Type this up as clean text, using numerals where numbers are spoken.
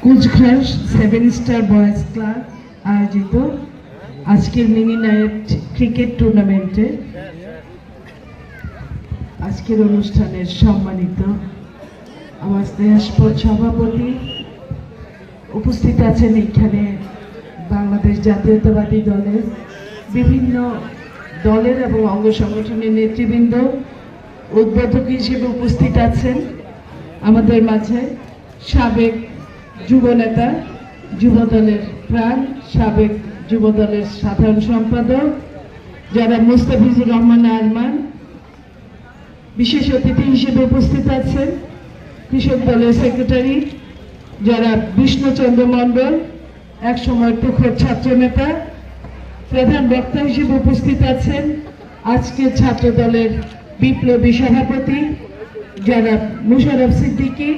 কুচঘাস 7 star boys club আয়োজিত আজকের mini night cricket টুর্নামেন্টে আজকের অনুষ্ঠানের সম্মানিত আমার স্নেহাস্পদ সভাপতি উপস্থিত আছেন। এখানে বাংলাদেশ জাতীয়তাবাদী দলের বিভিন্ন দলের এবং অঙ্গ সংগঠনের নেতৃবৃন্দ, উদ্বোধক হিসেবে উপস্থিত আছেন আমাদের মাঝে সাবেক যুব নেতা, যুব দলের প্রাণ, সাবেক যুব দলের সাধারণ সম্পাদক যারা মুস্তাফিজুর রহমান আরমান। বিশেষ অতিথি হিসেবে উপস্থিত আছেন কৃষক দলের সেক্রেটারি যারা বিষ্ণুচন্দ্র মণ্ডল, এক সময় তুখোর ছাত্র নেতা। প্রধান বক্তা হিসেবে উপস্থিত আছেন আজকে ছাত্র দলের বিপ্লবী সভাপতি যারা মুশারফ সিদ্দিকী।